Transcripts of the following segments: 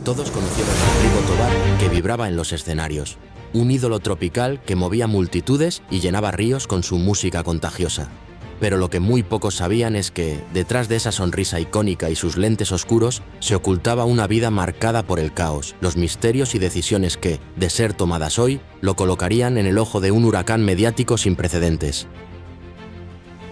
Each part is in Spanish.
Todos conocieron a Rigo Tobar, que vibraba en los escenarios. Un ídolo tropical que movía multitudes y llenaba ríos con su música contagiosa. Pero lo que muy pocos sabían es que, detrás de esa sonrisa icónica y sus lentes oscuros, se ocultaba una vida marcada por el caos, los misterios y decisiones que, de ser tomadas hoy, lo colocarían en el ojo de un huracán mediático sin precedentes.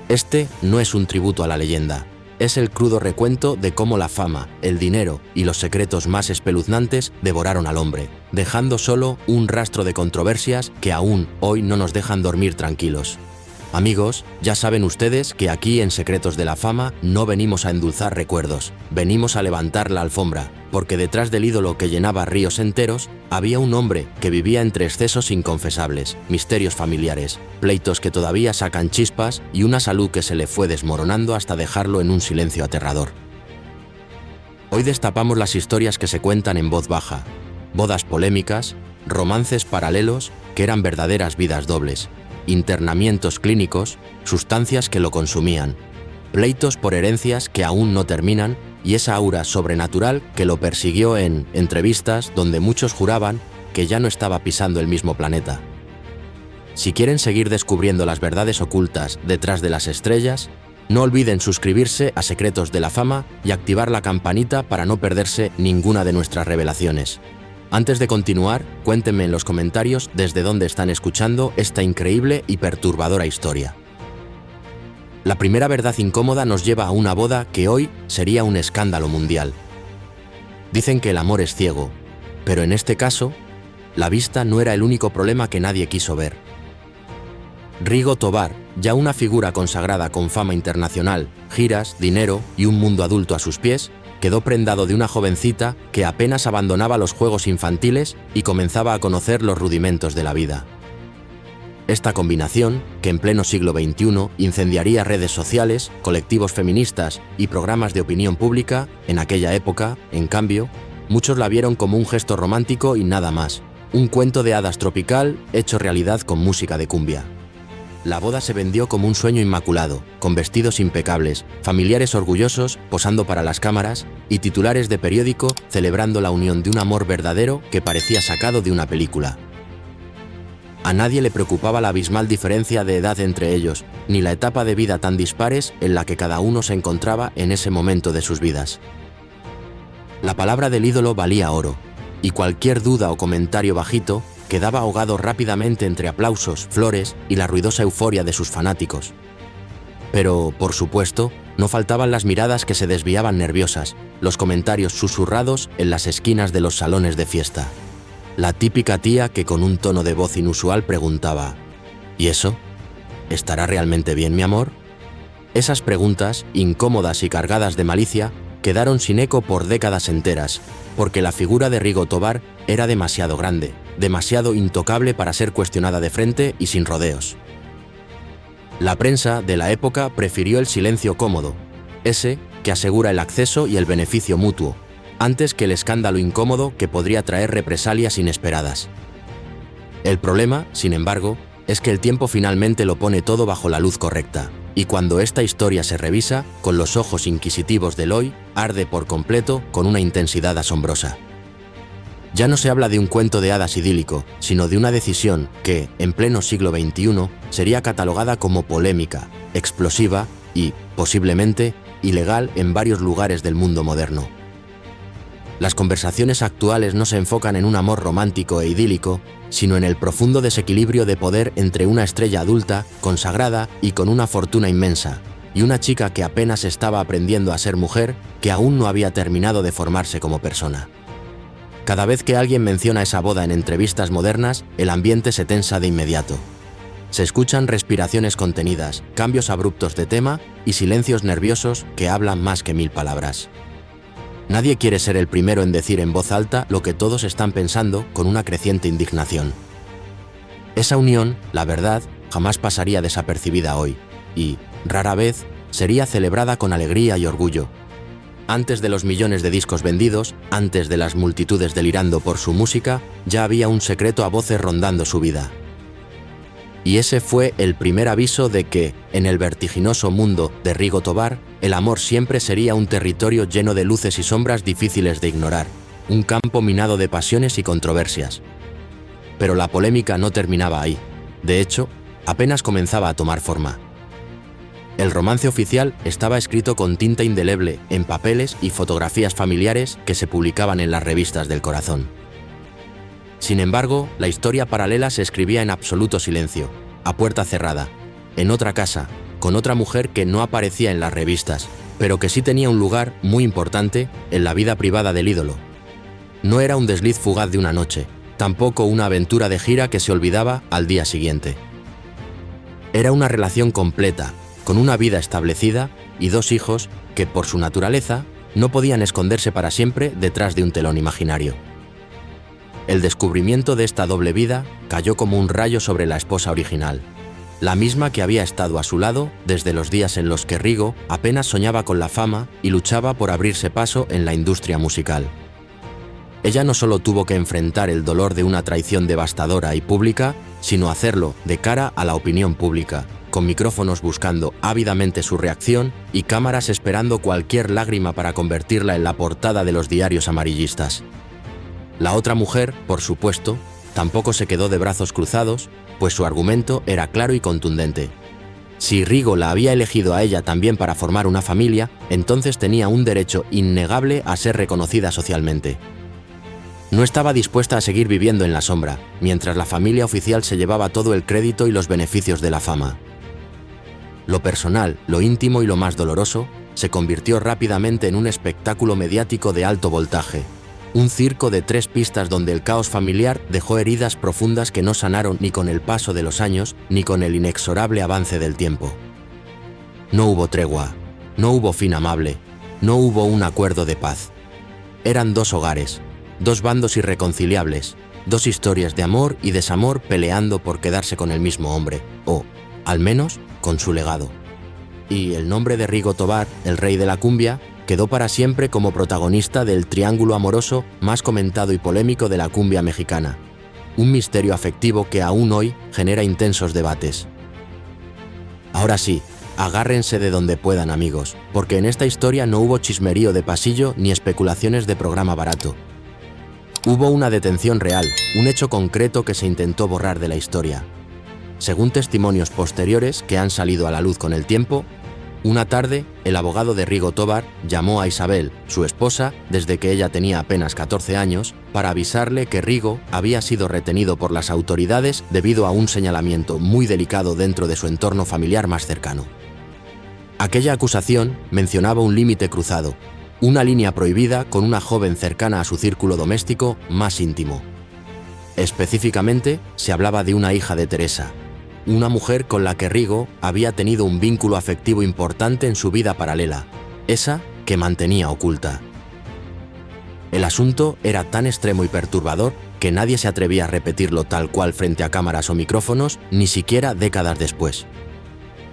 Este no es un tributo a la leyenda. Es el crudo recuento de cómo la fama, el dinero y los secretos más espeluznantes devoraron al hombre, dejando solo un rastro de controversias que aún hoy no nos dejan dormir tranquilos. Amigos, ya saben ustedes que aquí en Secretos de la Fama no venimos a endulzar recuerdos, venimos a levantar la alfombra, porque detrás del ídolo que llenaba ríos enteros, había un hombre que vivía entre excesos inconfesables, misterios familiares, pleitos que todavía sacan chispas y una salud que se le fue desmoronando hasta dejarlo en un silencio aterrador. Hoy destapamos las historias que se cuentan en voz baja, bodas polémicas, romances paralelos que eran verdaderas vidas dobles, internamientos clínicos, sustancias que lo consumían, pleitos por herencias que aún no terminan y esa aura sobrenatural que lo persiguió en entrevistas donde muchos juraban que ya no estaba pisando el mismo planeta. Si quieren seguir descubriendo las verdades ocultas detrás de las estrellas, no olviden suscribirse a Secretos de la Fama y activar la campanita para no perderse ninguna de nuestras revelaciones. Antes de continuar, cuéntenme en los comentarios desde dónde están escuchando esta increíble y perturbadora historia. La primera verdad incómoda nos lleva a una boda que hoy sería un escándalo mundial. Dicen que el amor es ciego, pero en este caso, la vista no era el único problema que nadie quiso ver. Rigo Tobar, ya una figura consagrada con fama internacional, giras, dinero y un mundo adulto a sus pies, quedó prendado de una jovencita que apenas abandonaba los juegos infantiles y comenzaba a conocer los rudimentos de la vida. Esta combinación, que en pleno siglo XXI incendiaría redes sociales, colectivos feministas y programas de opinión pública, en aquella época, en cambio, muchos la vieron como un gesto romántico y nada más, un cuento de hadas tropical hecho realidad con música de cumbia. La boda se vendió como un sueño inmaculado, con vestidos impecables, familiares orgullosos posando para las cámaras y titulares de periódico celebrando la unión de un amor verdadero que parecía sacado de una película. A nadie le preocupaba la abismal diferencia de edad entre ellos, ni la etapa de vida tan dispares en la que cada uno se encontraba en ese momento de sus vidas. La palabra del ídolo valía oro, y cualquier duda o comentario bajito quedaba ahogado rápidamente entre aplausos, flores y la ruidosa euforia de sus fanáticos. Pero, por supuesto, no faltaban las miradas que se desviaban nerviosas, los comentarios susurrados en las esquinas de los salones de fiesta. La típica tía que con un tono de voz inusual preguntaba: ¿y eso? ¿Estará realmente bien, mi amor? Esas preguntas, incómodas y cargadas de malicia, quedaron sin eco por décadas enteras, porque la figura de Rigo Tobar era demasiado grande, demasiado intocable para ser cuestionada de frente y sin rodeos. La prensa de la época prefirió el silencio cómodo, ese que asegura el acceso y el beneficio mutuo, antes que el escándalo incómodo que podría traer represalias inesperadas. El problema, sin embargo, es que el tiempo finalmente lo pone todo bajo la luz correcta, y cuando esta historia se revisa, con los ojos inquisitivos del hoy, arde por completo con una intensidad asombrosa. Ya no se habla de un cuento de hadas idílico, sino de una decisión que, en pleno siglo XXI, sería catalogada como polémica, explosiva y, posiblemente, ilegal en varios lugares del mundo moderno. Las conversaciones actuales no se enfocan en un amor romántico e idílico, sino en el profundo desequilibrio de poder entre una estrella adulta, consagrada y con una fortuna inmensa, y una chica que apenas estaba aprendiendo a ser mujer, que aún no había terminado de formarse como persona. Cada vez que alguien menciona esa boda en entrevistas modernas, el ambiente se tensa de inmediato. Se escuchan respiraciones contenidas, cambios abruptos de tema y silencios nerviosos que hablan más que 1000 palabras. Nadie quiere ser el primero en decir en voz alta lo que todos están pensando con una creciente indignación. Esa unión, la verdad, jamás pasaría desapercibida hoy y, rara vez, sería celebrada con alegría y orgullo. Antes de los millones de discos vendidos, antes de las multitudes delirando por su música, ya había un secreto a voces rondando su vida. Y ese fue el primer aviso de que, en el vertiginoso mundo de Rigo Tobar, el amor siempre sería un territorio lleno de luces y sombras difíciles de ignorar, un campo minado de pasiones y controversias. Pero la polémica no terminaba ahí. De hecho, apenas comenzaba a tomar forma. El romance oficial estaba escrito con tinta indeleble en papeles y fotografías familiares que se publicaban en las revistas del corazón. Sin embargo, la historia paralela se escribía en absoluto silencio, a puerta cerrada, en otra casa, con otra mujer que no aparecía en las revistas, pero que sí tenía un lugar muy importante en la vida privada del ídolo. No era un desliz fugaz de una noche, tampoco una aventura de gira que se olvidaba al día siguiente. Era una relación completa, con una vida establecida y 2 hijos que, por su naturaleza, no podían esconderse para siempre detrás de un telón imaginario. El descubrimiento de esta doble vida cayó como un rayo sobre la esposa original, la misma que había estado a su lado desde los días en los que Rigo apenas soñaba con la fama y luchaba por abrirse paso en la industria musical. Ella no solo tuvo que enfrentar el dolor de una traición devastadora y pública, sino hacerlo de cara a la opinión pública, con micrófonos buscando ávidamente su reacción y cámaras esperando cualquier lágrima para convertirla en la portada de los diarios amarillistas. La otra mujer, por supuesto, tampoco se quedó de brazos cruzados, pues su argumento era claro y contundente. Si Rigo la había elegido a ella también para formar una familia, entonces tenía un derecho innegable a ser reconocida socialmente. No estaba dispuesta a seguir viviendo en la sombra, mientras la familia oficial se llevaba todo el crédito y los beneficios de la fama. Lo personal, lo íntimo y lo más doloroso se convirtió rápidamente en un espectáculo mediático de alto voltaje. Un circo de 3 pistas donde el caos familiar dejó heridas profundas que no sanaron ni con el paso de los años ni con el inexorable avance del tiempo. No hubo tregua, no hubo fin amable, no hubo un acuerdo de paz. Eran 2 hogares, 2 bandos irreconciliables, 2 historias de amor y desamor peleando por quedarse con el mismo hombre, o, al menos, con su legado. Y el nombre de Rigo Tobar, el rey de la cumbia, quedó para siempre como protagonista del triángulo amoroso más comentado y polémico de la cumbia mexicana, un misterio afectivo que aún hoy genera intensos debates. Ahora sí, agárrense de donde puedan, amigos, porque en esta historia no hubo chismerío de pasillo ni especulaciones de programa barato. Hubo una detención real, un hecho concreto que se intentó borrar de la historia. Según testimonios posteriores que han salido a la luz con el tiempo, una tarde, el abogado de Rigo Tobar llamó a Isabel, su esposa, desde que ella tenía apenas 14 años, para avisarle que Rigo había sido retenido por las autoridades debido a un señalamiento muy delicado dentro de su entorno familiar más cercano. Aquella acusación mencionaba un límite cruzado, una línea prohibida con una joven cercana a su círculo doméstico más íntimo. Específicamente, se hablaba de una hija de Teresa, una mujer con la que Rigo había tenido un vínculo afectivo importante en su vida paralela, esa que mantenía oculta. El asunto era tan extremo y perturbador que nadie se atrevía a repetirlo tal cual frente a cámaras o micrófonos, ni siquiera décadas después.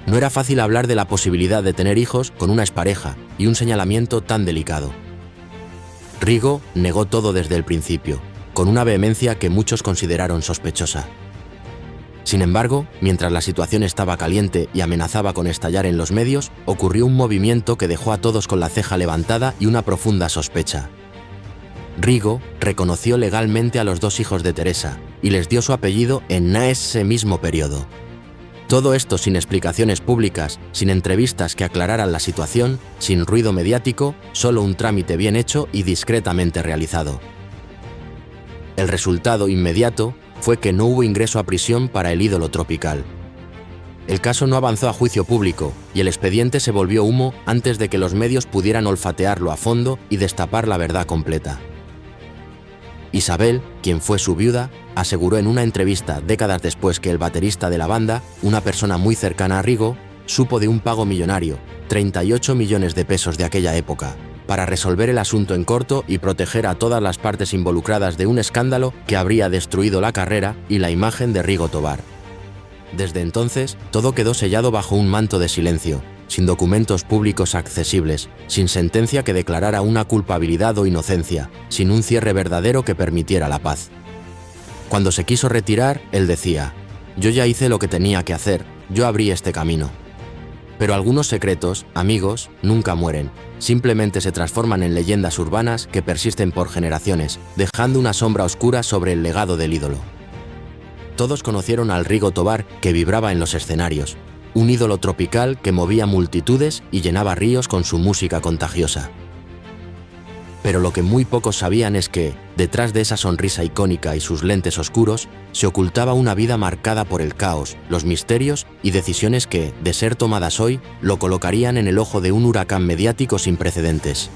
No era fácil hablar de la posibilidad de tener hijos con una expareja y un señalamiento tan delicado. Rigo negó todo desde el principio, con una vehemencia que muchos consideraron sospechosa. Sin embargo, mientras la situación estaba caliente y amenazaba con estallar en los medios, ocurrió un movimiento que dejó a todos con la ceja levantada y una profunda sospecha. Rigo reconoció legalmente a los 2 hijos de Teresa y les dio su apellido en ese mismo periodo. Todo esto sin explicaciones públicas, sin entrevistas que aclararan la situación, sin ruido mediático, solo un trámite bien hecho y discretamente realizado. El resultado inmediato fue que no hubo ingreso a prisión para el ídolo tropical. El caso no avanzó a juicio público y el expediente se volvió humo antes de que los medios pudieran olfatearlo a fondo y destapar la verdad completa. Isabel, quien fue su viuda, aseguró en una entrevista décadas después que el baterista de la banda, una persona muy cercana a Rigo, supo de un pago millonario, 38 millones de pesos de aquella época, para resolver el asunto en corto y proteger a todas las partes involucradas de un escándalo que habría destruido la carrera y la imagen de Rigo Tobar. Desde entonces, todo quedó sellado bajo un manto de silencio, sin documentos públicos accesibles, sin sentencia que declarara una culpabilidad o inocencia, sin un cierre verdadero que permitiera la paz. Cuando se quiso retirar, él decía: «Yo ya hice lo que tenía que hacer, yo abrí este camino». Pero algunos secretos, amigos, nunca mueren. Simplemente se transforman en leyendas urbanas que persisten por generaciones, dejando una sombra oscura sobre el legado del ídolo. Todos conocieron al Rigo Tobar que vibraba en los escenarios, un ídolo tropical que movía multitudes y llenaba ríos con su música contagiosa. Pero lo que muy pocos sabían es que, detrás de esa sonrisa icónica y sus lentes oscuros, se ocultaba una vida marcada por el caos, los misterios y decisiones que, de ser tomadas hoy, lo colocarían en el ojo de un huracán mediático sin precedentes.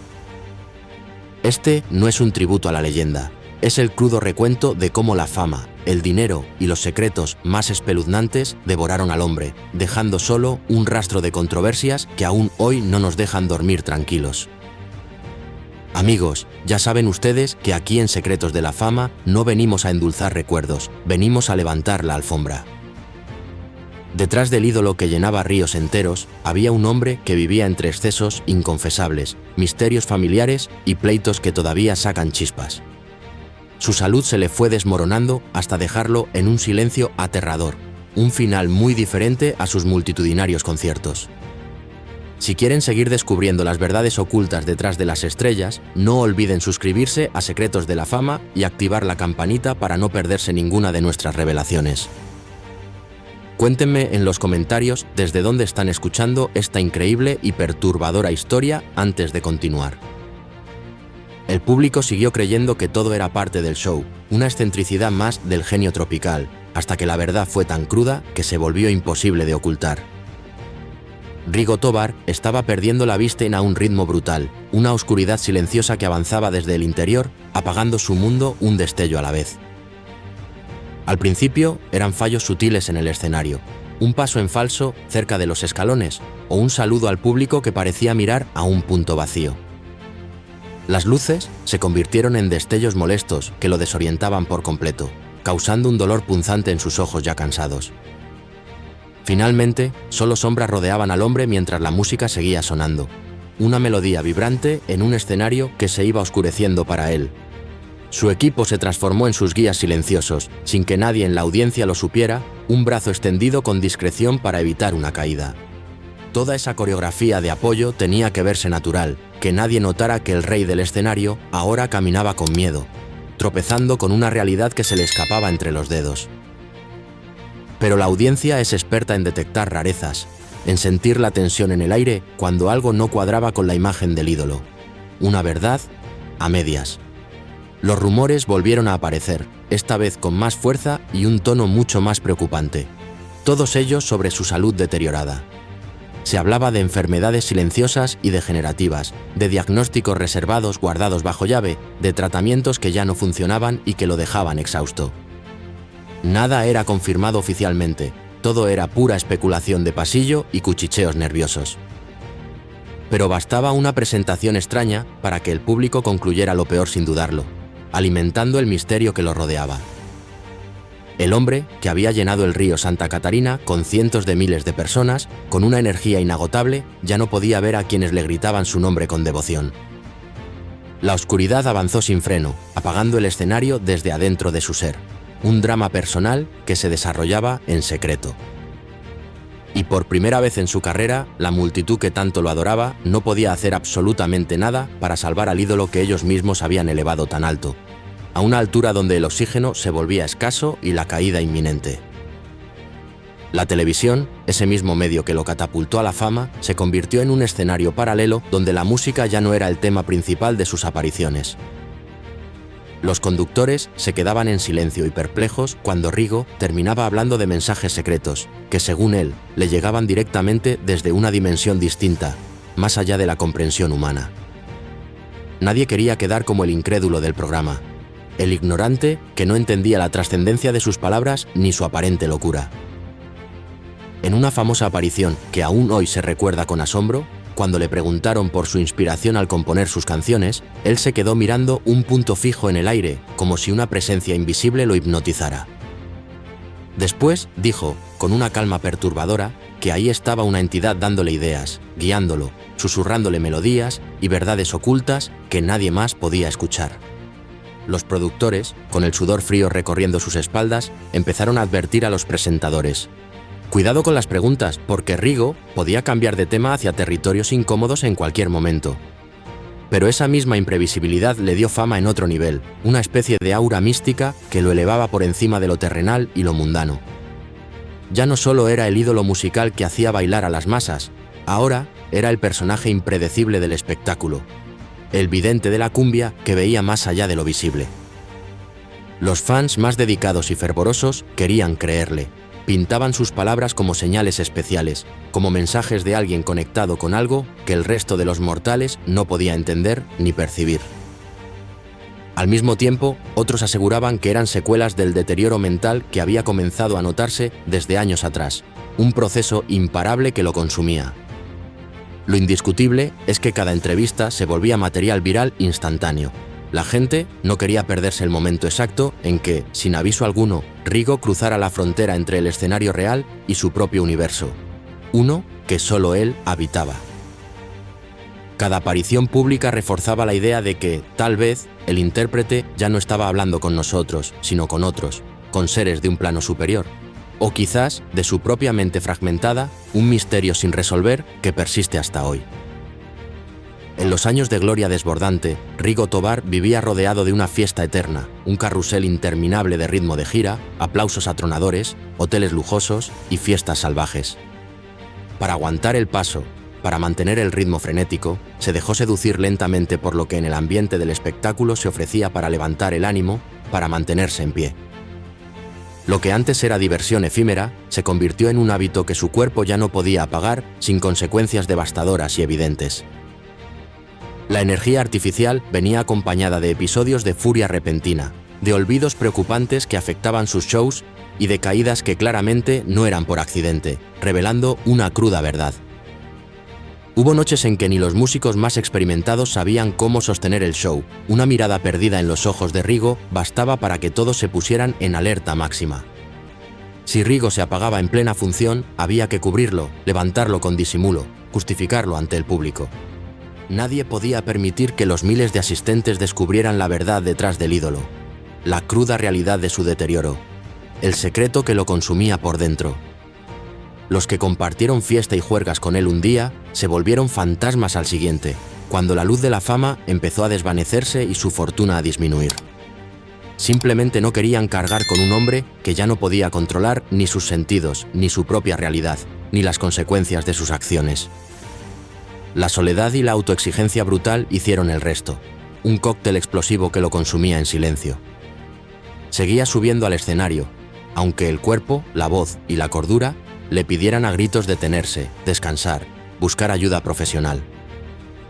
Este no es un tributo a la leyenda, es el crudo recuento de cómo la fama, el dinero y los secretos más espeluznantes devoraron al hombre, dejando solo un rastro de controversias que aún hoy no nos dejan dormir tranquilos. Amigos, ya saben ustedes que aquí en Secretos de la Fama no venimos a endulzar recuerdos, venimos a levantar la alfombra. Detrás del ídolo que llenaba ríos enteros, había un hombre que vivía entre excesos inconfesables, misterios familiares y pleitos que todavía sacan chispas. Su salud se le fue desmoronando hasta dejarlo en un silencio aterrador, un final muy diferente a sus multitudinarios conciertos. Si quieren seguir descubriendo las verdades ocultas detrás de las estrellas, no olviden suscribirse a Secretos de la Fama y activar la campanita para no perderse ninguna de nuestras revelaciones. Cuéntenme en los comentarios desde dónde están escuchando esta increíble y perturbadora historia antes de continuar. El público siguió creyendo que todo era parte del show, una excentricidad más del genio tropical, hasta que la verdad fue tan cruda que se volvió imposible de ocultar. Rigo Tobar estaba perdiendo la vista a un ritmo brutal, una oscuridad silenciosa que avanzaba desde el interior, apagando su mundo un destello a la vez. Al principio eran fallos sutiles en el escenario, un paso en falso cerca de los escalones o un saludo al público que parecía mirar a un punto vacío. Las luces se convirtieron en destellos molestos que lo desorientaban por completo, causando un dolor punzante en sus ojos ya cansados. Finalmente, solo sombras rodeaban al hombre mientras la música seguía sonando. Una melodía vibrante en un escenario que se iba oscureciendo para él. Su equipo se transformó en sus guías silenciosos, sin que nadie en la audiencia lo supiera, un brazo extendido con discreción para evitar una caída. Toda esa coreografía de apoyo tenía que verse natural, que nadie notara que el rey del escenario ahora caminaba con miedo, tropezando con una realidad que se le escapaba entre los dedos. Pero la audiencia es experta en detectar rarezas, en sentir la tensión en el aire cuando algo no cuadraba con la imagen del ídolo. Una verdad a medias. Los rumores volvieron a aparecer, esta vez con más fuerza y un tono mucho más preocupante. Todos ellos sobre su salud deteriorada. Se hablaba de enfermedades silenciosas y degenerativas, de diagnósticos reservados guardados bajo llave, de tratamientos que ya no funcionaban y que lo dejaban exhausto. Nada era confirmado oficialmente, todo era pura especulación de pasillo y cuchicheos nerviosos. Pero bastaba una presentación extraña para que el público concluyera lo peor sin dudarlo, alimentando el misterio que lo rodeaba. El hombre, que había llenado el río Santa Catarina con cientos de miles de personas, con una energía inagotable, ya no podía ver a quienes le gritaban su nombre con devoción. La oscuridad avanzó sin freno, apagando el escenario desde adentro de su ser. Un drama personal que se desarrollaba en secreto. Y por primera vez en su carrera, la multitud que tanto lo adoraba no podía hacer absolutamente nada para salvar al ídolo que ellos mismos habían elevado tan alto, a una altura donde el oxígeno se volvía escaso y la caída inminente. La televisión, ese mismo medio que lo catapultó a la fama, se convirtió en un escenario paralelo donde la música ya no era el tema principal de sus apariciones. Los conductores se quedaban en silencio y perplejos cuando Rigo terminaba hablando de mensajes secretos, que según él, le llegaban directamente desde una dimensión distinta, más allá de la comprensión humana. Nadie quería quedar como el incrédulo del programa, el ignorante que no entendía la trascendencia de sus palabras ni su aparente locura. En una famosa aparición que aún hoy se recuerda con asombro, cuando le preguntaron por su inspiración al componer sus canciones, él se quedó mirando un punto fijo en el aire, como si una presencia invisible lo hipnotizara. Después dijo, con una calma perturbadora, que ahí estaba una entidad dándole ideas, guiándolo, susurrándole melodías y verdades ocultas que nadie más podía escuchar. Los productores, con el sudor frío recorriendo sus espaldas, empezaron a advertir a los presentadores. Cuidado con las preguntas, porque Rigo podía cambiar de tema hacia territorios incómodos en cualquier momento. Pero esa misma imprevisibilidad le dio fama en otro nivel, una especie de aura mística que lo elevaba por encima de lo terrenal y lo mundano. Ya no solo era el ídolo musical que hacía bailar a las masas, ahora era el personaje impredecible del espectáculo, el vidente de la cumbia que veía más allá de lo visible. Los fans más dedicados y fervorosos querían creerle. Pintaban sus palabras como señales especiales, como mensajes de alguien conectado con algo que el resto de los mortales no podía entender ni percibir. Al mismo tiempo, otros aseguraban que eran secuelas del deterioro mental que había comenzado a notarse desde años atrás, un proceso imparable que lo consumía. Lo indiscutible es que cada entrevista se volvía material viral instantáneo. La gente no quería perderse el momento exacto en que, sin aviso alguno, Rigo cruzara la frontera entre el escenario real y su propio universo, uno que solo él habitaba. Cada aparición pública reforzaba la idea de que, tal vez, el intérprete ya no estaba hablando con nosotros, sino con otros, con seres de un plano superior, o quizás, de su propia mente fragmentada, un misterio sin resolver que persiste hasta hoy. En los años de gloria desbordante, Rigo Tobar vivía rodeado de una fiesta eterna, un carrusel interminable de ritmo de gira, aplausos atronadores, hoteles lujosos y fiestas salvajes. Para aguantar el paso, para mantener el ritmo frenético, se dejó seducir lentamente por lo que en el ambiente del espectáculo se ofrecía para levantar el ánimo, para mantenerse en pie. Lo que antes era diversión efímera, se convirtió en un hábito que su cuerpo ya no podía apagar sin consecuencias devastadoras y evidentes. La energía artificial venía acompañada de episodios de furia repentina, de olvidos preocupantes que afectaban sus shows y de caídas que claramente no eran por accidente, revelando una cruda verdad. Hubo noches en que ni los músicos más experimentados sabían cómo sostener el show. Una mirada perdida en los ojos de Rigo bastaba para que todos se pusieran en alerta máxima. Si Rigo se apagaba en plena función, había que cubrirlo, levantarlo con disimulo, justificarlo ante el público. Nadie podía permitir que los miles de asistentes descubrieran la verdad detrás del ídolo, la cruda realidad de su deterioro, el secreto que lo consumía por dentro. Los que compartieron fiesta y juergas con él un día se volvieron fantasmas al siguiente, cuando la luz de la fama empezó a desvanecerse y su fortuna a disminuir. Simplemente no querían cargar con un hombre que ya no podía controlar ni sus sentidos, ni su propia realidad, ni las consecuencias de sus acciones. La soledad y la autoexigencia brutal hicieron el resto, un cóctel explosivo que lo consumía en silencio. Seguía subiendo al escenario, aunque el cuerpo, la voz y la cordura le pidieran a gritos detenerse, descansar, buscar ayuda profesional.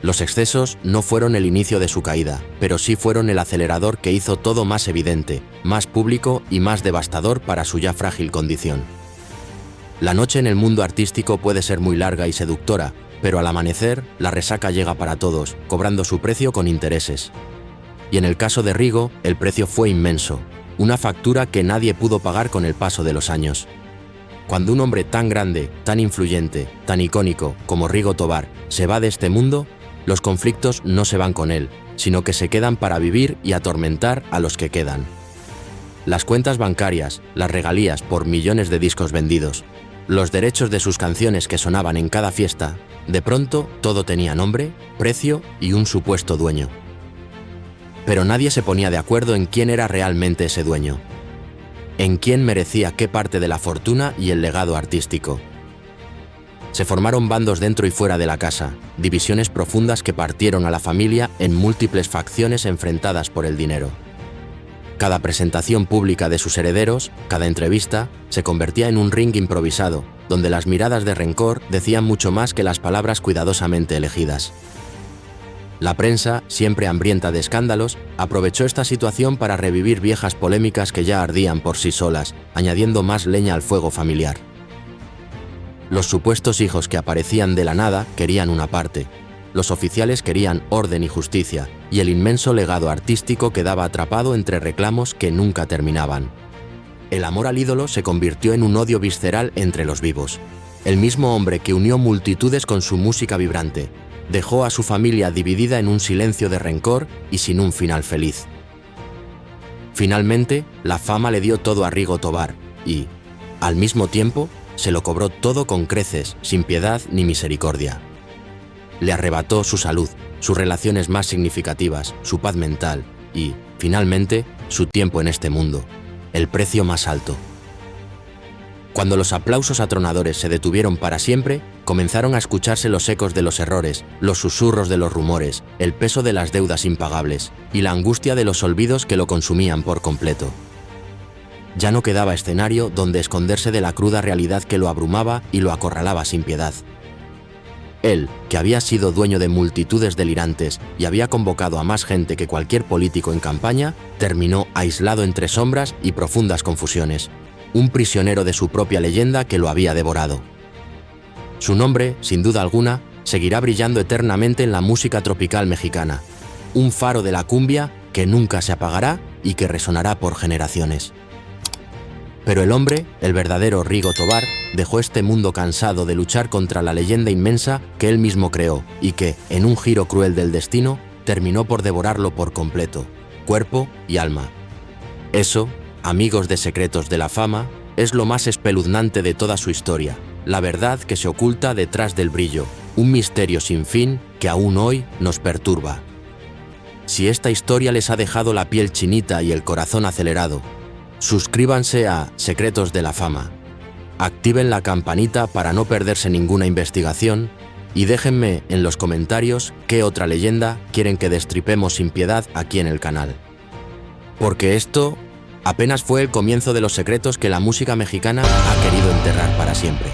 Los excesos no fueron el inicio de su caída, pero sí fueron el acelerador que hizo todo más evidente, más público y más devastador para su ya frágil condición. La noche en el mundo artístico puede ser muy larga y seductora, pero al amanecer, la resaca llega para todos, cobrando su precio con intereses. Y en el caso de Rigo, el precio fue inmenso, una factura que nadie pudo pagar con el paso de los años. Cuando un hombre tan grande, tan influyente, tan icónico como Rigo Tobar se va de este mundo, los conflictos no se van con él, sino que se quedan para vivir y atormentar a los que quedan. Las cuentas bancarias, las regalías por millones de discos vendidos, los derechos de sus canciones que sonaban en cada fiesta, de pronto todo tenía nombre, precio y un supuesto dueño. Pero nadie se ponía de acuerdo en quién era realmente ese dueño, en quién merecía qué parte de la fortuna y el legado artístico. Se formaron bandos dentro y fuera de la casa, divisiones profundas que partieron a la familia en múltiples facciones enfrentadas por el dinero. Cada presentación pública de sus herederos, cada entrevista, se convertía en un ring improvisado, donde las miradas de rencor decían mucho más que las palabras cuidadosamente elegidas. La prensa, siempre hambrienta de escándalos, aprovechó esta situación para revivir viejas polémicas que ya ardían por sí solas, añadiendo más leña al fuego familiar. Los supuestos hijos que aparecían de la nada querían una parte. Los oficiales querían orden y justicia, y el inmenso legado artístico quedaba atrapado entre reclamos que nunca terminaban. El amor al ídolo se convirtió en un odio visceral entre los vivos. El mismo hombre que unió multitudes con su música vibrante, dejó a su familia dividida en un silencio de rencor y sin un final feliz. Finalmente, la fama le dio todo a Rigo Tobar y, al mismo tiempo, se lo cobró todo con creces, sin piedad ni misericordia. Le arrebató su salud, sus relaciones más significativas, su paz mental y, finalmente, su tiempo en este mundo, el precio más alto. Cuando los aplausos atronadores se detuvieron para siempre, comenzaron a escucharse los ecos de los errores, los susurros de los rumores, el peso de las deudas impagables y la angustia de los olvidos que lo consumían por completo. Ya no quedaba escenario donde esconderse de la cruda realidad que lo abrumaba y lo acorralaba sin piedad. Él, que había sido dueño de multitudes delirantes y había convocado a más gente que cualquier político en campaña, terminó aislado entre sombras y profundas confusiones, un prisionero de su propia leyenda que lo había devorado. Su nombre, sin duda alguna, seguirá brillando eternamente en la música tropical mexicana, un faro de la cumbia que nunca se apagará y que resonará por generaciones. Pero el hombre, el verdadero Rigo Tobar, dejó este mundo cansado de luchar contra la leyenda inmensa que él mismo creó y que, en un giro cruel del destino, terminó por devorarlo por completo, cuerpo y alma. Eso, amigos de Secretos de la Fama, es lo más espeluznante de toda su historia, la verdad que se oculta detrás del brillo, un misterio sin fin que aún hoy nos perturba. Si esta historia les ha dejado la piel chinita y el corazón acelerado, suscríbanse a Secretos de la Fama, activen la campanita para no perderse ninguna investigación y déjenme en los comentarios qué otra leyenda quieren que destripemos sin piedad aquí en el canal. Porque esto apenas fue el comienzo de los secretos que la música mexicana ha querido enterrar para siempre.